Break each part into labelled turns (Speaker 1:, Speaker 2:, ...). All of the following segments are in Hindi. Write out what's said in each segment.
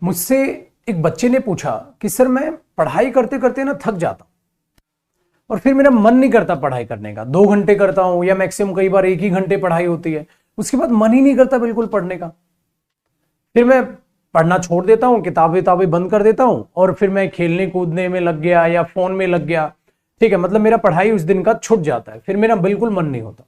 Speaker 1: मुझसे एक बच्चे ने पूछा कि सर मैं पढ़ाई करते करते ना थक जाता हूं और फिर मेरा मन नहीं करता पढ़ाई करने का। 2 घंटे करता हूं या मैक्सिमम कई बार 1 ही घंटे पढ़ाई होती है, उसके बाद मन ही नहीं करता बिल्कुल पढ़ने का। फिर मैं पढ़ना छोड़ देता हूं, किताबें बंद कर देता हूं और फिर मैं खेलने कूदने में लग गया या फोन में लग गया। ठीक है, मतलब मेरा पढ़ाई उस दिन का छूट जाता है, फिर मेरा बिल्कुल मन नहीं होता।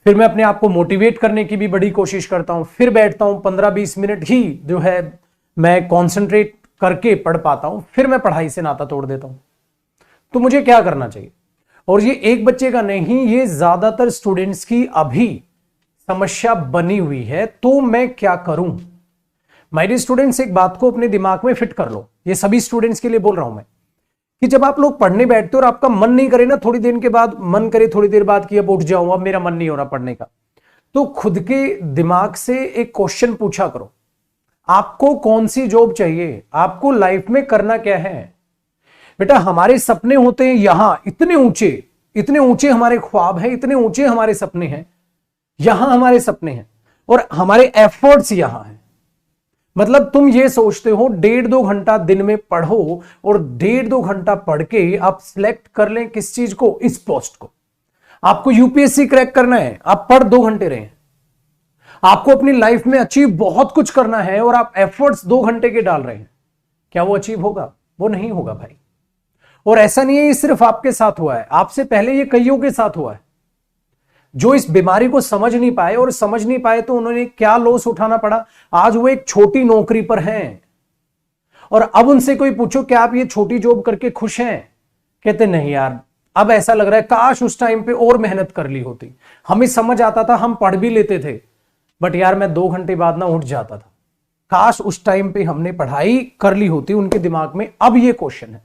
Speaker 1: फिर मैं अपने आप को मोटिवेट करने की भी बड़ी कोशिश करता हूं, फिर बैठता हूं 15-20 मिनट ही जो है मैं कॉन्सेंट्रेट करके पढ़ पाता हूं, फिर मैं पढ़ाई से नाता तोड़ देता हूं। तो मुझे क्या करना चाहिए? और ये एक बच्चे का नहीं, ये ज्यादातर स्टूडेंट्स की अभी समस्या बनी हुई है। तो मैं क्या करूं? माय डियर स्टूडेंट्स, एक बात को अपने दिमाग में फिट कर लो, ये सभी स्टूडेंट्स के लिए बोल रहा हूं मैं, कि जब आप लोग पढ़ने बैठते हो और आपका मन नहीं करे ना, थोड़ी देर के बाद मन करे थोड़ी देर बाद कि अब उठ जाऊं, अब मेरा मन नहीं हो रहा पढ़ने का, तो खुद के दिमाग से एक क्वेश्चन पूछा करो, आपको कौन सी जॉब चाहिए? आपको लाइफ में करना क्या है? बेटा हमारे सपने होते हैं यहां इतने ऊंचे हमारे ख्वाब हैं, इतने ऊंचे हमारे सपने हैं, यहां हमारे सपने हैं और हमारे एफर्ट्स यहां हैं। मतलब तुम ये सोचते हो 1.5-2 घंटा दिन में पढ़ो और 1.5-2 घंटा पढ़ के आप सिलेक्ट कर लें किस चीज को? इस पोस्ट को। आपको यूपीएससी क्रैक करना है, आप पढ़ 2 घंटे रहे। आपको अपनी लाइफ में अचीव बहुत कुछ करना है और आप एफर्ट्स 2 घंटे के डाल रहे हैं, क्या वो अचीव होगा? वो नहीं होगा भाई। और ऐसा नहीं है ये सिर्फ आपके साथ हुआ है, आपसे पहले ये कईयों के साथ हुआ है जो इस बीमारी को समझ नहीं पाए, और समझ नहीं पाए तो उन्होंने क्या लॉस उठाना पड़ा। आज वो एक छोटी नौकरी पर हैं और अब उनसे कोई पूछो क्या आप ये छोटी जॉब करके खुश हैं? कहते नहीं यार, अब ऐसा लग रहा है काश उस टाइम पे और मेहनत कर ली होती, हमें समझ आता था, हम पढ़ भी लेते थे, बट यार मैं 2 घंटे बाद ना उठ जाता था, काश उस टाइम पे हमने पढ़ाई कर ली होती। उनके दिमाग में अब ये क्वेश्चन है।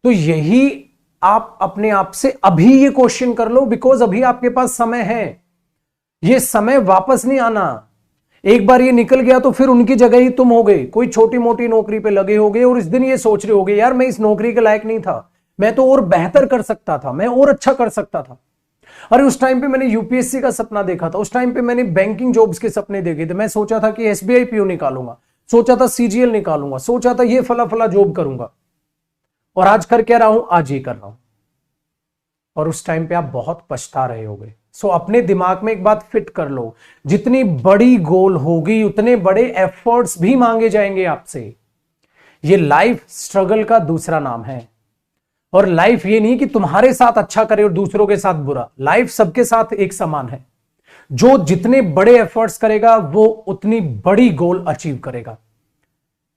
Speaker 1: तो यही आप अपने आप से अभी ये क्वेश्चन कर लो, बिकॉज अभी आपके पास समय है, ये समय वापस नहीं आना। एक बार ये निकल गया तो फिर उनकी जगह ही तुम हो गए, कोई छोटी मोटी नौकरी पे लगे होगे और इस दिन ये सोच रहे होगे यार मैं इस नौकरी के लायक नहीं था, मैं तो और बेहतर कर सकता था, मैं और अच्छा कर सकता था। अरे उस टाइम पे मैंने यूपीएससी का सपना देखा था, उस टाइम पे मैंने बैंकिंग जॉब्स के सपने देखे थे, मैं सोचा था कि एसबीआई पीओ निकालूंगा, सोचा था सीजीएल निकालूंगा, सोचा था ये फला फला जॉब करूंगा, और आज कर क्या रहा हूं? आज ये कर रहा हूं। और उस टाइम पे आप बहुत पछता रहे होगे। सो अपने दिमाग में एक बात फिट कर लो, जितनी बड़ी गोल होगी उतने बड़े एफर्ट्स भी मांगे जाएंगे आपसे। ये लाइफ स्ट्रगल का दूसरा नाम है। और लाइफ ये नहीं कि तुम्हारे साथ अच्छा करे और दूसरों के साथ बुरा, लाइफ सबके साथ एक समान है। जो जितने बड़े एफर्ट्स करेगा वो उतनी बड़ी गोल अचीव करेगा।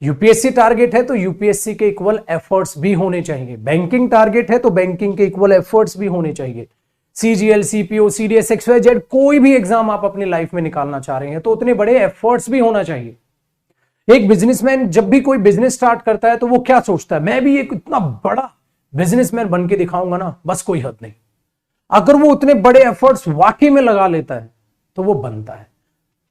Speaker 1: यूपीएससी टारगेट है तो यूपीएससी के इक्वल एफर्ट्स भी होने चाहिए, बैंकिंग टारगेट है तो बैंकिंग के इक्वल एफर्ट्स भी होने चाहिए, सीजीएल, सीपीओ, सीडीएस, एक्सवाईजेड, कोई भी एग्जाम आप अपनी लाइफ में निकालना चाह रहे हैं तो उतने बड़े एफर्ट्स भी होना चाहिए। एक बिजनेसमैन जब भी कोई बिजनेस स्टार्ट करता है तो वो क्या सोचता है? मैं भी एक इतना बड़ा बिजनेसमैन बन के दिखाऊंगा ना, बस कोई हद नहीं। अगर वो उतने बड़े एफर्ट्स वाकई में लगा लेता है तो वो बनता है।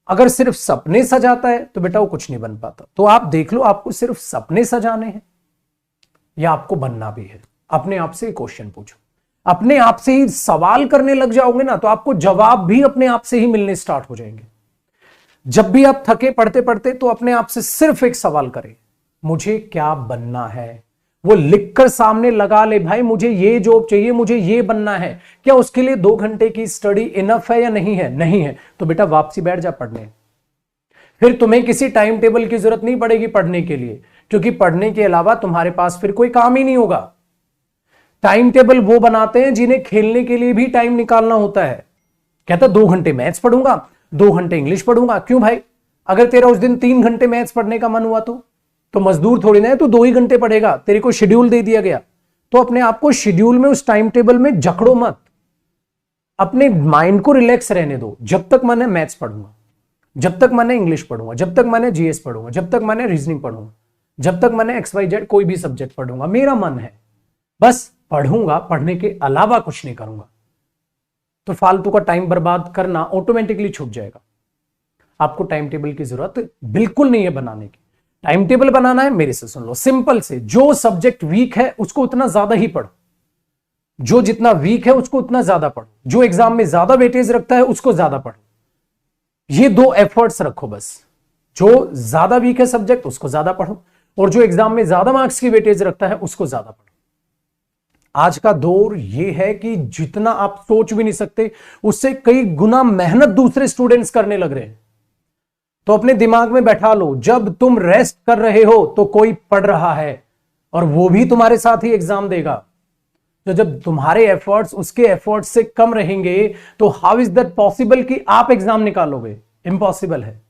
Speaker 1: अगर सिर्फ सपने सजाता है तो बेटा वो कुछ नहीं बन पाता। तो आप देख लो, आपको सिर्फ सपने सजाने हैं या आपको बनना भी है? अपने आप से क्वेश्चन पूछो, अपने आप से ही सवाल करने लग जाओगे ना तो आपको जवाब भी अपने आप से ही मिलने स्टार्ट हो जाएंगे। जब भी आप थके पढ़ते पढ़ते तो अपने आप से सिर्फ एक सवाल करें, मुझे क्या बनना है? वो लिखकर सामने लगा ले, भाई मुझे ये जॉब चाहिए, मुझे ये बनना है। क्या उसके लिए 2 घंटे की स्टडी इनफ है या नहीं है? नहीं है तो बेटा वापसी बैठ जा पढ़ने। फिर तुम्हें किसी टाइम टेबल की जरूरत नहीं पड़ेगी पढ़ने के लिए, क्योंकि पढ़ने के अलावा तुम्हारे पास फिर कोई काम ही नहीं होगा। टाइम टेबल वो बनाते हैं जिन्हें खेलने के लिए भी टाइम निकालना होता है। कहता 2 घंटे मैथ्स पढ़ूंगा, 2 घंटे इंग्लिश पढ़ूंगा। क्यों भाई? अगर तेरा उस दिन 3 घंटे मैथ्स पढ़ने का मन हुआ तो मजदूर थोड़ी ना है, तो 2 ही घंटे पढ़ेगा। तेरे को शेड्यूल दे दिया गया तो अपने आप को शेड्यूल में, उस टाइम टेबल में जकड़ो मत, अपने माइंड को रिलैक्स रहने दो। जब तक मैंने मैथ्स पढ़ूंगा, जब तक मैंने इंग्लिश पढ़ूंगा, जब तक मैंने जीएस पढ़ूंगा, जब तक मैंने रीजनिंग पढ़ूंगा, जब तक मैंने XYZ कोई भी सब्जेक्ट पढ़ूंगा, मेरा मन है बस पढ़ूंगा, पढ़ने के अलावा कुछ नहीं करूंगा, तो फालतू का टाइम बर्बाद करना ऑटोमेटिकली छूट जाएगा। आपको टाइम टेबल की जरूरत बिल्कुल नहीं है बनाने की। टाइम टेबल बनाना है, मेरे से सुन लो, सिंपल से, जो सब्जेक्ट वीक है उसको उतना ज्यादा ही पढ़ो, जो जितना वीक है उसको उतना ज्यादा पढ़ो, जो एग्जाम में ज्यादा वेटेज रखता है उसको ज्यादा पढ़ो। ये 2 एफर्ट्स रखो बस। जो ज्यादा वीक है सब्जेक्ट उसको ज्यादा पढ़ो, और जो एग्जाम में ज्यादा मार्क्स की वेटेज रखता है उसको ज्यादा पढ़ो। आज का दौर यह है कि जितना आप सोच भी नहीं सकते उससे कई गुना मेहनत दूसरे स्टूडेंट्स करने लग रहे हैं। तो अपने दिमाग में बैठा लो, जब तुम रेस्ट कर रहे हो तो कोई पढ़ रहा है, और वो भी तुम्हारे साथ ही एग्जाम देगा। तो जब तुम्हारे एफर्ट्स उसके एफर्ट्स से कम रहेंगे तो हाउ इज दैट पॉसिबल कि आप एग्जाम निकालोगे? इम्पॉसिबल है।